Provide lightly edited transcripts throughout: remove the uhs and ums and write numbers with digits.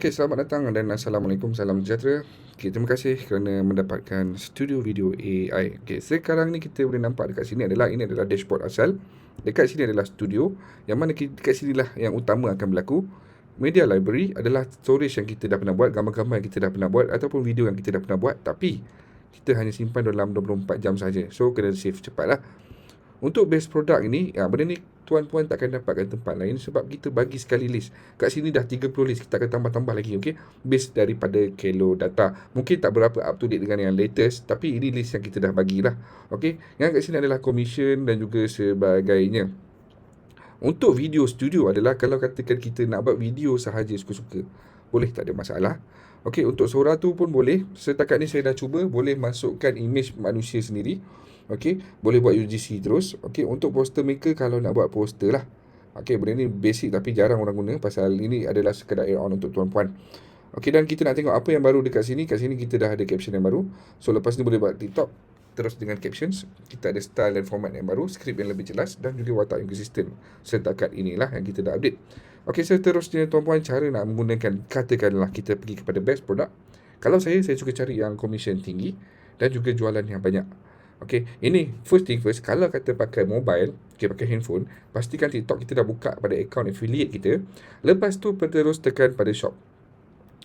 Okey, selamat datang dan Assalamualaikum, salam sejahtera. Okey, terima kasih kerana mendapatkan studio video AI. Okey, sekarang ni kita boleh nampak dekat sini ini adalah dashboard asal. Dekat sini adalah studio, yang mana dekat sinilah yang utama akan berlaku. Media library adalah storage yang kita dah pernah buat, gambar-gambar yang kita dah pernah buat ataupun video yang kita dah pernah buat, tapi kita hanya simpan dalam 24 jam saja. So, kena save cepatlah. Untuk base product ini, benda ni tuan-puan takkan dapatkan tempat lain sebab kita bagi sekali list. Kat sini dah 30 list, kita akan tambah-tambah lagi, okey? Base daripada kilo data. Mungkin tak berapa up to date dengan yang latest, tapi ini list yang kita dah bagilah. Okey? Yang kat sini adalah commission dan juga sebagainya. Untuk video studio adalah kalau katakan kita nak buat video sahaja suka-suka, boleh, tak ada masalah. Okey, untuk suara tu pun boleh. Setakat ni saya dah cuba, boleh masukkan image manusia sendiri. Okey, boleh buat UGC terus. Okey, untuk poster maker kalau nak buat poster lah. Okey, benda ni basic tapi jarang orang guna pasal ini adalah sekadar add-on untuk tuan-puan. Okey, dan kita nak tengok apa yang baru dekat sini. Kat sini kita dah ada caption yang baru. So, lepas ni boleh buat TikTok terus dengan captions. Kita ada style dan format yang baru, skrip yang lebih jelas dan juga watak yang konsisten. Setakat inilah yang kita dah update. Okey, seterusnya tuan-puan, cara nak menggunakan, katakanlah kita pergi kepada best product. Kalau saya suka cari yang commission tinggi dan juga jualan yang banyak. Okey, ini first thing first, kalau kata pakai mobile, pakai handphone, pastikan TikTok kita dah buka pada account affiliate kita. Lepas tu terus tekan pada shop.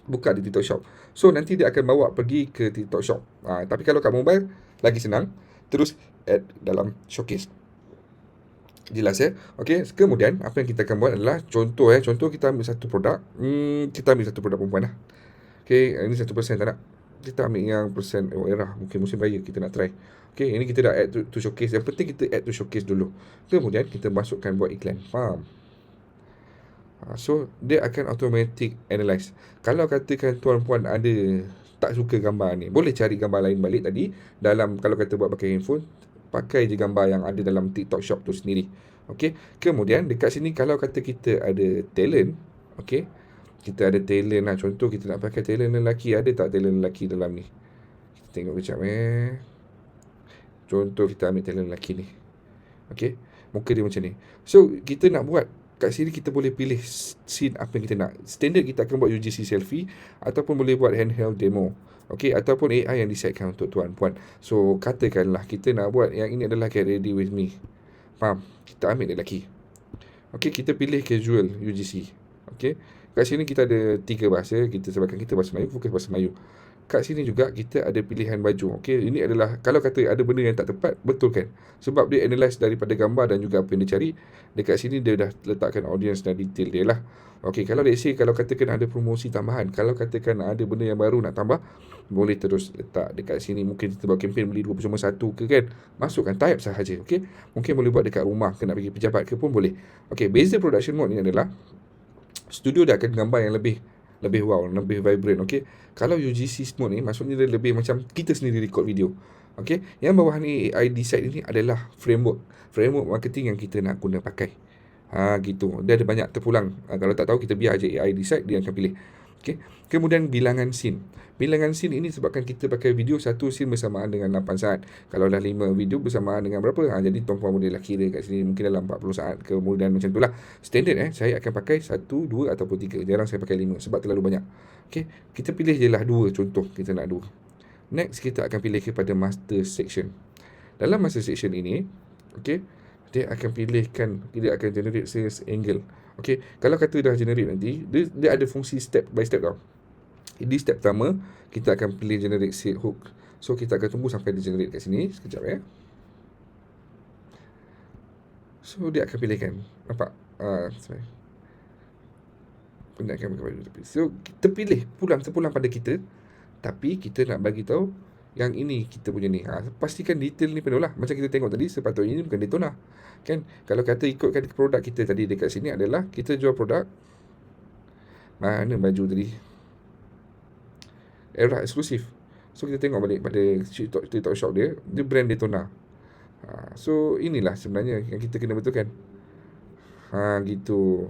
Buka di TikTok Shop. So, nanti dia akan bawa pergi ke TikTok Shop. Tapi kalau kat mobile, lagi senang. Terus add dalam showcase. Jelas ya? Okey, kemudian apa yang kita akan buat adalah contoh kita ambil satu produk. Kita ambil satu produk perempuan lah. Okey, ini 1% tak nak. Kita ambil yang persen era, mungkin musim raya kita nak try. Okey, ini kita dah add to showcase. Yang penting kita add to showcase dulu. Kemudian kita masukkan buat iklan. Faham? So, dia akan automatic analyze. Kalau katakan tuan-puan ada tak suka gambar ni, boleh cari gambar lain balik tadi. Kalau kata buat pakai handphone, pakai je gambar yang ada dalam TikTok Shop tu sendiri. Okey. Kemudian dekat sini kalau kata kita ada talent, okey. Kita ada talent lah. Contoh kita nak pakai talent lelaki. Ada tak talent lelaki dalam ni? Kita tengok kejap Contoh kita ambil talent lelaki ni. Okey. Muka dia macam ni. So, kita nak buat kat sini kita boleh pilih scene apa yang kita nak. Standard kita akan buat UGC selfie ataupun boleh buat handheld demo. Okey, ataupun AI yang disiapkan untuk tuan-puan. So, katakanlah kita nak buat yang ini adalah get ready with me. Faham? Kita ambil lelaki. Okey, kita pilih casual UGC. Okey. Kat sini kita ada 3 bahasa. Kita sebabkan kita bahasa Melayu, fokus bahasa Melayu. Kat sini juga kita ada pilihan baju. Okey, ini adalah kalau kata ada benda yang tak tepat, betul kan? Sebab dia analyse daripada gambar dan juga apa yang dia cari. Dekat sini dia dah letakkan audience dan detail dia lah. Okey, kalau let's say kalau katakan ada promosi tambahan, kalau katakan ada benda yang baru nak tambah, boleh terus letak dekat sini. Mungkin kita buat kempen beli 2.1 ke kan? Masukkan type sahaja. Okey, mungkin boleh buat dekat rumah ke nak pergi pejabat ke pun boleh. Okey, beza production mode ni adalah studio dia akan gambar yang lebih wow, lebih vibrant. Okey, kalau UGC mode ni maksudnya dia lebih macam kita sendiri record video. Okey, yang bawah ni AI Decide ini adalah framework marketing yang kita nak guna pakai. Gitu. Dia ada banyak terpulang. Kalau tak tahu kita biar aje AI Decide, dia akan pilih. Okey. Kemudian bilangan scene. Bilangan scene ini sebabkan kita pakai video satu scene bersamaan dengan 8 saat. Kalau dah 5 video bersamaan dengan berapa? Jadi tuan-puan bolehlah kira kat sini mungkin dalam 40 saat. Kemudian macam itulah. Standard saya akan pakai 1, 2 ataupun 3. Jarang saya pakai 5 sebab terlalu banyak. Okey, kita pilih je lah 2 contoh. Kita nak 2. Next kita akan pilih kepada master section. Dalam master section ini, okey, dia akan pilihkan, dia akan generate sales angle. Okey, kalau kata dah generate nanti, dia ada fungsi step by step tau. Di step pertama, kita akan pilih generate sale hook. So, kita akan tunggu sampai dia generate kat sini. Sekejap So, dia akan pilihkan. Nampak? Sorry. Pendekkan kepada tepi. So, kita pilih terpulang pada kita. Tapi, kita nak bagi tahu yang ini kita punya ni. Pastikan detail ni penuh lah. Macam kita tengok tadi, sepatutnya ini bukan Daytona. Kan? Kalau kata ikutkan produk kita tadi dekat sini adalah kita jual produk. Mana baju tadi? Era eksklusif. So, kita tengok balik pada TikTok Shop dia brand Daytona. So, inilah sebenarnya yang kita kena betulkan. Gitu.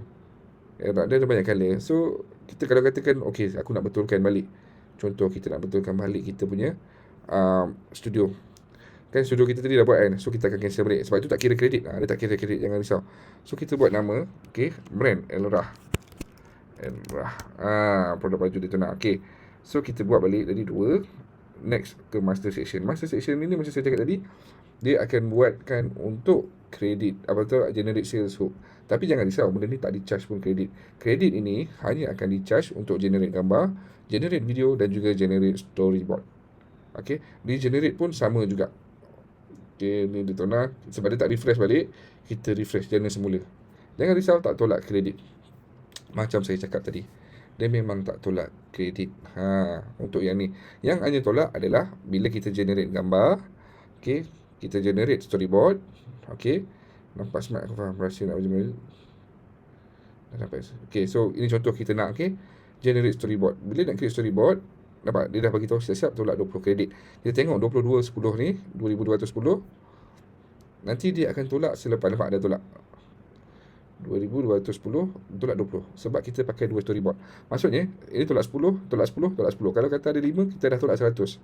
Era dia ada banyak color. So, kita kalau katakan, okey, aku nak betulkan balik. Contoh, kita nak betulkan balik kita punya studio. Kan studio kita tadi dah buat kan. So, kita akan cancel balik. Sebab itu tak kira kredit. Dia tak kira kredit, jangan risau. So, kita buat nama, okey, brand Elra. Errah. Produk baju dia tu nak. Okay. So kita buat balik tadi 2. Next ke master section. Master section ni macam saya cakap tadi, dia akan buatkan untuk kredit, apa tu, generate sales hook. Tapi jangan risau, benda ni tak di-charge pun kredit. Kredit ini hanya akan di-charge untuk generate gambar, generate video dan juga generate storyboard. Okay. Di generate pun sama juga. Okay, ni dia tona. Sebab dia tak refresh balik, kita refresh channel semula. Jangan risau, tak tolak kredit. Macam saya cakap tadi, dia memang tak tolak kredit. Untuk yang ni, yang hanya tolak adalah bila kita generate gambar, okay, kita generate storyboard, okay. Nampak smart, aku faham. Rahsia nak macam mana. Dah sampai. Okay, so ini contoh kita nak, okay, generate storyboard. Bila nak create storyboard, nampak dia dah bagi tahu siap-siap tolak 20 kredit. Kita tengok 2210 ni, 2210. Nanti dia akan tolak selepas, nampak ada tolak 2210 tolak 20 sebab kita pakai 2 storyboard. Maksudnya ini tolak 10, tolak 10, tolak 10. Kalau kata ada 5, kita dah tolak 100.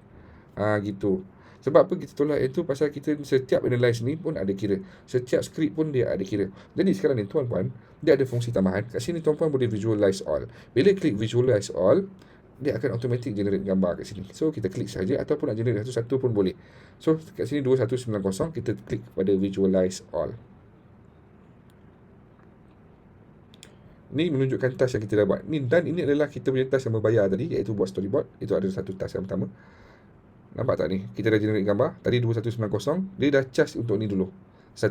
Gitu. Sebab apa kita tolak itu? Pasal kita setiap analyze ni pun ada kira. Setiap skrip pun dia ada kira. Jadi sekarang ni tuan-puan, dia ada fungsi tambahan. Kat sini tuan-puan boleh visualize all. Bila klik visualize all, dia akan automatic generate gambar kat sini. So kita klik saja, ataupun nak generate satu-satu pun boleh. So kat sini 2190, kita klik pada visualize all. Ni menunjukkan task yang kita dah buat. Dan ini adalah kita punya task yang membayar tadi, iaitu buat storyboard. Itu ada satu task yang pertama. Nampak tak ni? Kita dah generate gambar. Tadi 2190. Dia dah charge untuk ni dulu. 1.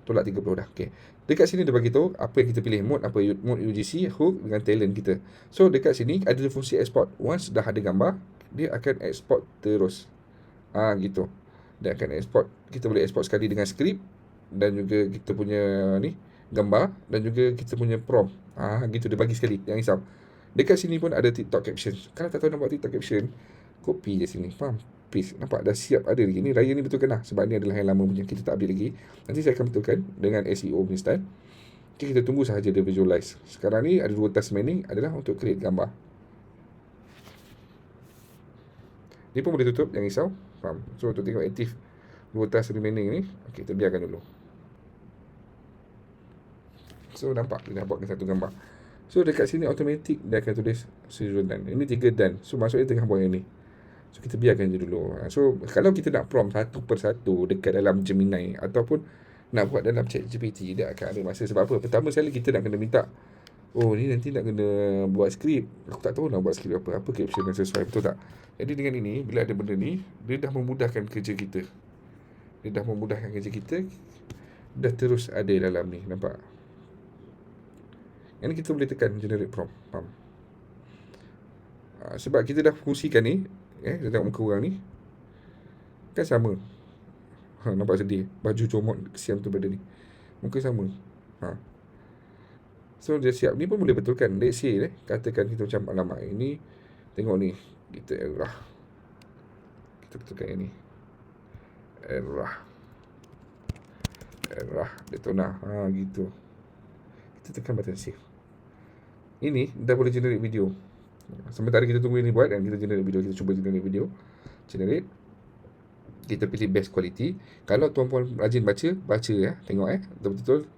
Tolak 30 dah. Okay. Dekat sini dia bagi tahu apa yang kita pilih. Mode apa? Mode UGC, hook dengan talent kita. So dekat sini ada fungsi export. Once dah ada gambar, dia akan export terus. Gitu. Dia akan export. Kita boleh export sekali dengan skrip. Dan juga kita punya ni, gambar, dan juga kita punya prompt. Gitu dia bagi sekali. Jangan risau. Dekat sini pun ada TikTok caption. Kalau tak tahu nak buat TikTok caption, copy je sini. Faham? Paste. Nampak dah siap ada lagi. Ni raya ni betulkan lah. Sebab ni adalah yang lama punya. Kita tak update lagi. Nanti saya akan betulkan dengan SEO punya style. Okay, kita tunggu sahaja dia visualize. Sekarang ni ada 2 task remaining adalah untuk create gambar. Ni pun boleh tutup. Jangan risau. Faham? So untuk tengok aktif 2 task remaining ni, okay, kita biarkan dulu. So nampak dia dah buatkan satu gambar. So dekat sini automatic dia akan tulis schedule done. Ini 3 done. So maksudnya tengah buat yang ni. So kita biarkan je dulu. So kalau kita nak prompt satu per satu dekat dalam Gemini, ataupun nak buat dalam ChatGPT, dia akan ada masa. Sebab apa? Pertama sekali kita nak kena minta, oh ni nanti nak kena buat skrip. Aku tak tahu nak buat skrip apa caption yang sesuai, betul tak? Jadi dengan ini, bila ada benda ni, dia dah memudahkan kerja kita. Dah terus ada dalam ni. Nampak? Yang ni kita boleh tekan generate prompt. Faham? Sebab kita dah fungsikan ni, kita tengok muka orang ni, kan sama. Nampak sedih. Baju comot kesian tu pada ni. Muka sama. So dia siap. Ni pun boleh betulkan. Let's say katakan kita macam, alamak ini, tengok ni, kita error. Kita betulkan yang ni. Error. Detona. Gitu. Kita tekan button save. Ini dah boleh generate video. Sementara kita tunggu ini buat, dan kita generate video. Kita cuba generate video. Generate. Kita pilih best quality. Kalau tuan-puan rajin baca ya. Tengok betul-betul.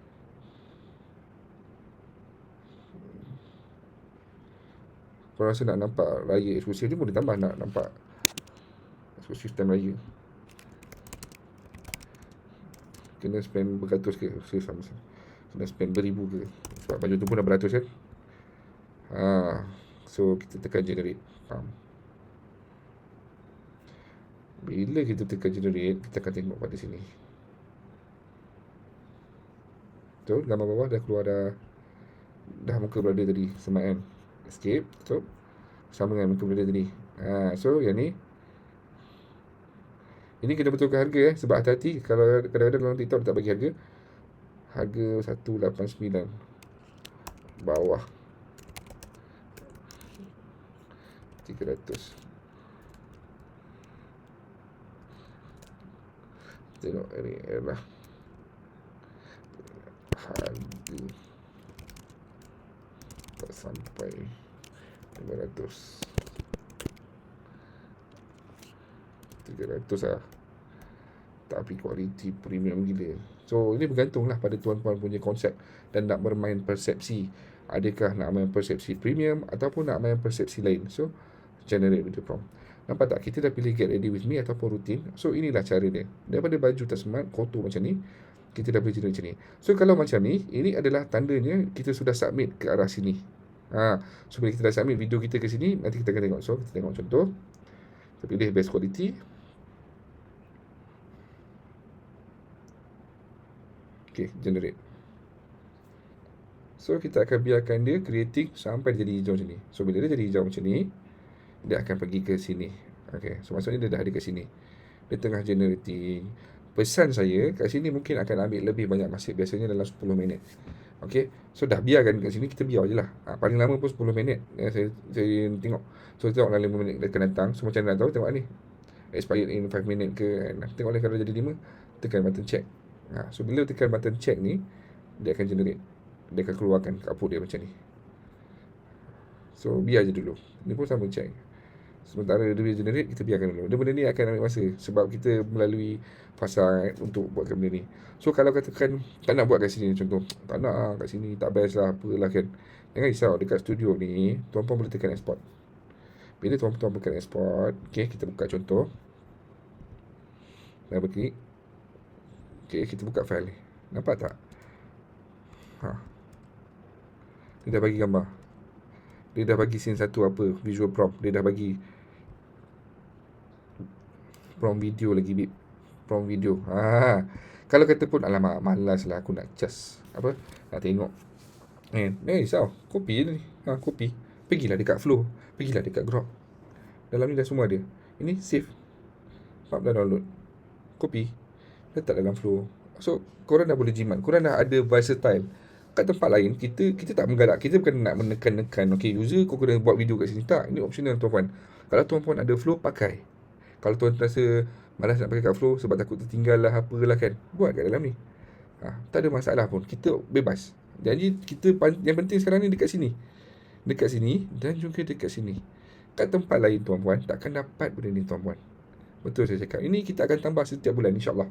Kalau rasa nak nampak raya eksklusif ni, boleh tambah nak nampak eksklusif time raya. Kena spend beratus ke? Kena spend beribu ke? Sebab baju tu pun dah beratus kan? So kita tekan generate. Faham? Bila kita tekan generate, kita akan tengok pada sini. Betul? Gambar bawah dah keluar dah muka berada tadi. Smart kan? Escape. Betul? Sama dengan muka berada tadi. So yang ni, ini kena betulkan harga sebab hati-hati. Kalau kadang-kadang dalam TikTok tak bagi harga. Harga 189. Bawah 300. Tengok ni adalah harga tak sampai 500. 300 lah. Tapi kualiti premium gila. So ini bergantung lah pada tuan-tuan punya konsep dan nak bermain persepsi. Adakah nak main persepsi premium ataupun nak main persepsi lain. So, generate video prompt. Nampak tak? Kita dah pilih get ready with me ataupun rutin. So, inilah cara dia. Daripada baju tak smart, kotor macam ni, kita dah boleh generate macam ni. So, kalau macam ni, ini adalah tandanya kita sudah submit ke arah sini. So, bila kita dah submit video kita ke sini, nanti kita akan tengok. So, kita tengok contoh. Kita pilih best quality. Okay, generate. So, kita akan biarkan dia creating sampai dia jadi hijau macam ni. So, bila dia jadi hijau macam ni, dia akan pergi ke sini. Okay, so maksudnya dia dah ada kat sini. Dia tengah generating. Pesan saya, kat sini mungkin akan ambil lebih banyak masa. Biasanya dalam 10 minit. Okay, so dah biarkan kat sini, kita biar je lah. Paling lama pun 10 minit. Saya tengok. So, tengok dalam 5 minit dia akan datang. So, macam nak tahu, tengok ni. Expired in 5 minit ke. Tengok ni kalau jadi 5, tekan button check. So, bila tekan button check ni, dia akan generate. Dia akan keluarkan output dia macam ni. So, biar je dulu. Ni pun sama check. Sementara dia generate, kita biarkan dulu. Benda ni akan ambil masa. Sebab kita melalui fasa untuk buatkan benda ni. So, kalau katakan tak nak buat kat sini, contoh. Tak nak lah kat sini, tak best lah, apalah kan. Jangan risau, dekat studio ni, tuan-puan boleh tekan export. Bila tuan-puan tekan export, okay, kita buka contoh. Double click. Okay, kita buka file ni. Nampak tak? Dia dah bagi gambar. Dia dah bagi scene satu apa, visual prompt. Dia dah bagi prompt video lagi, bib. Prompt video. Kalau kata pun, alamak, malas lah aku nak just apa, nak tengok. Risau. Copy je ni. Copy. Pergilah dekat Flow. Pergilah dekat Grok. Dalam ni dah semua ada. Ini save. Dah download. Copy. Letak dalam Flow. So, korang dah boleh jimat. Korang dah ada versatile. Kat tempat lain, kita tak menggalak. Kita bukan nak menekan-nekan. Okay, user kau kena buat video kat sini. Tak, ini optional tuan-puan. Kalau tuan-puan ada Flow, pakai. Kalau tuan rasa malas nak pakai kat Flow sebab takut tertinggal lah, apalah kan, buat kat dalam ni. Tak ada masalah pun. Kita bebas. Jadi, yang penting sekarang ni dekat sini. Dekat sini dan juga dekat sini. Kat tempat lain tuan-puan, takkan dapat benda ni tuan-puan. Betul saya cakap. Ini kita akan tambah setiap bulan, insyaAllah.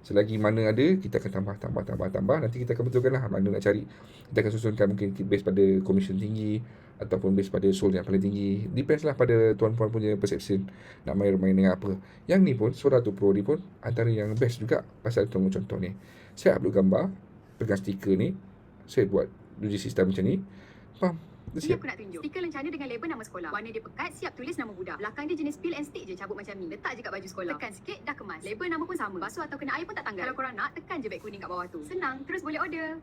Selagi mana ada, kita akan tambah. Nanti kita akan betulkan lah mana nak cari. Kita akan susunkan mungkin base pada commission tinggi ataupun base pada sold yang paling tinggi. Depends lah pada tuan-puan punya perception nak main dengan apa. Yang ni pun, Sora 2 Pro ni pun antara yang best juga pasal tunggu contoh ni. Saya upload gambar, pegang stiker ni, saya buat uji sistem macam ni. Faham? Ini aku nak tunjuk. Stiker lencana dengan label nama sekolah. Warna dia pekat, siap tulis nama budak. Belakang dia jenis peel and stick je, cabut macam ni. Letak je kat baju sekolah. Tekan sikit, dah kemas. Label nama pun sama. Basuh atau kena air pun tak tanggal. Kalau korang nak, tekan je beg kuning kat bawah tu. Senang, terus boleh order.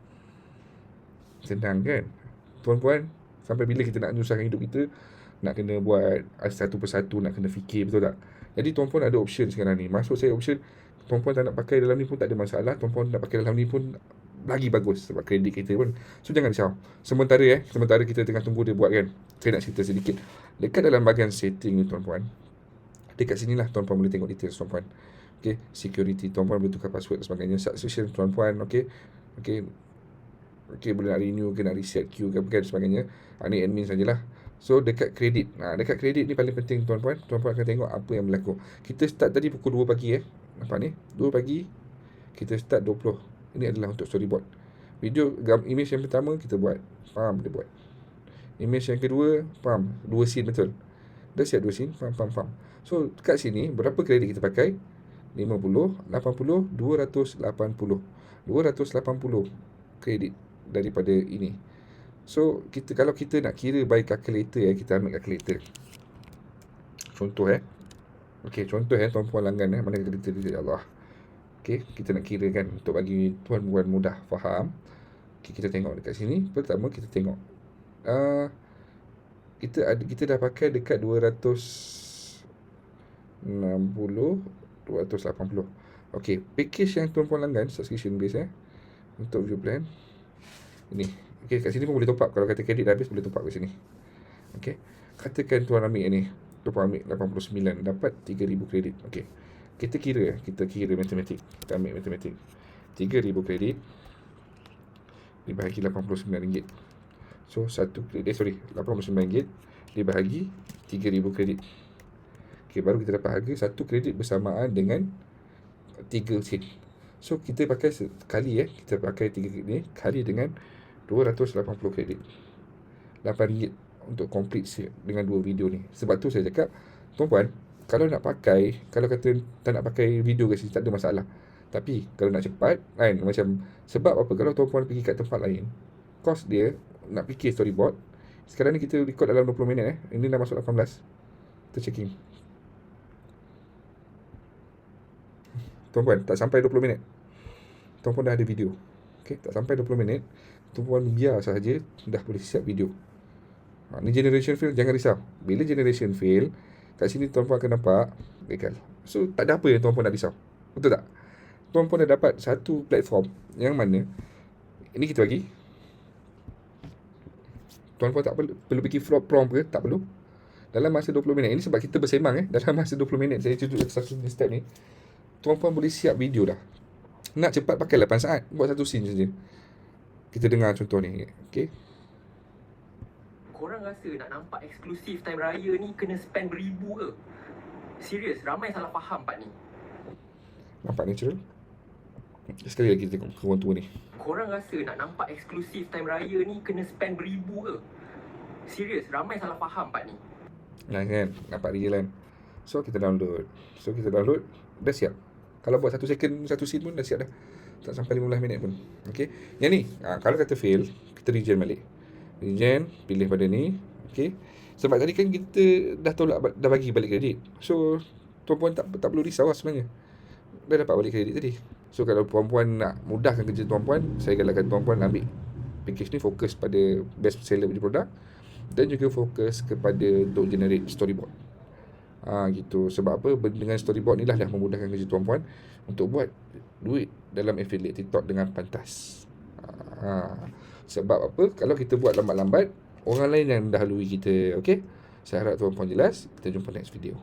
Senang kan? Tuan-puan, sampai bila kita nak menyusahkan hidup kita, nak kena buat satu persatu, nak kena fikir, betul tak? Jadi tuan-puan ada option sekarang ni. Maksud saya option, tuan-puan tak nak pakai dalam ni pun tak ada masalah. Tuan-puan nak pakai dalam ni pun lagi bagus sebab kredit kita pun. So jangan risau. Sementara kita tengah tunggu dia buat kan. Saya nak cerita sedikit. Dekat dalam bahagian setting ni tuan-puan, dekat sinilah tuan-puan boleh tengok details tuan-puan. Okay, security, tuan-puan boleh tukar password dan sebagainya. Subscription tuan-puan, okay, boleh nak renew ke, nak reset queue ke, dan sebagainya. Ni admin sajalah. So dekat kredit, dekat kredit ni paling penting tuan-puan. Tuan-puan akan tengok apa yang berlaku. Kita start tadi pukul 2 pagi nampak ni, 2 pagi kita start 20. Ini adalah untuk storyboard. Image yang pertama kita buat, faham, kita buat. Image yang kedua, faham, 2 scene betul. Dah siap 2 scene, faham. So kat sini berapa kredit kita pakai? 50, 80, 280. 280 kredit daripada ini. So kalau kita nak kira by calculator, kita ambil calculator. Contoh okey, contoh tuan-puan langgan mana calculator dia, Allah. Okey, kita nak kira kan untuk bagi tuan-puan mudah faham. Okey, kita tengok dekat sini. Pertama kita tengok kita dah pakai dekat 260, 280. Okey, package yang tuan-puan langgan subscription base untuk view plan. Ini. Okey, kat sini pun boleh top up. Kalau kata kredit dah habis boleh top up kat sini. Okey. Katakan tuan ambil ni, tuan ambil 89 dapat 3000 kredit. Okey. Kita kira matematik. Kita ambil matematik. 3,000 kredit dibahagi RM89. So, 89 ringgit dibahagi 3,000 kredit. Okay, baru kita dapat harga 1 kredit bersamaan dengan 3 sen. So, kita pakai kali kita pakai 3 kredit ni kali dengan 280 kredit. RM8 untuk complete dengan 2 video ni. Sebab tu saya cakap, tuan-puan, kalau nak pakai, kalau kata tak nak pakai video kat sini, tak ada masalah. Tapi kalau nak cepat kan, macam sebab apa, kalau tuan-puan pergi kat tempat lain, kos dia nak fikir storyboard. Sekarang ni kita record dalam 20 minit Ini dah masuk 18. Kita checking. Tuan-puan, tak sampai 20 minit. Tuan-puan dah ada video. Okay, tak sampai 20 minit. Tuan-puan biar sahaja dah boleh siap video. Ni generation fail, jangan risau. Bila generation fail, kat sini tuan-puan akan nampak gagal. So, tak ada apa yang tuan-puan nak risau. Betul tak? Tuan-puan dah dapat satu platform yang mana, ini kita bagi. Tuan-puan tak perlu fikir prompt ke? Tak perlu. Dalam masa 20 minit. Ini sebab kita bersemang Dalam masa 20 minit saya tunjuk satu step ni. Tuan-puan boleh siap video dah. Nak cepat pakai 8 saat. Buat satu scene saja. Kita dengar contoh ni. Okay. Korang rasa nak nampak eksklusif time raya ni kena spend beribu ke? Serius, ramai salah faham part ni. Nampak natural? Sekali lagi kita tengok kawan tua ni. Korang rasa nak nampak eksklusif time raya ni kena spend beribu ke? Serius, ramai salah faham part ni. Nah kan, nampak real kan. So kita download, dah siap. Kalau buat 1 second, satu scene pun dah siap dah. Tak sampai 15 minit pun. Okay. Yang ni, kalau kata fail, kita regen balik. Regen, pilih pada ni. Okay. Sebab tadi kan kita dah bagi balik kredit. So, tuan-puan tak perlu risau lah sebenarnya. Dah dapat balik kredit tadi. So, kalau puan-puan nak mudahkan kerja tuan-puan, saya galakkan tuan-puan ambil package ni, fokus pada best seller punya produk. Dan juga fokus kepada untuk generate storyboard. Gitu. Sebab apa? Dengan storyboard ni lah dah memudahkan kerja tuan-puan untuk buat duit dalam affiliate TikTok dengan pantas. Sebab apa? Kalau kita buat lambat-lambat, orang lain yang dahului kita. Okay? Saya harap tuan-puan jelas. Kita jumpa next video.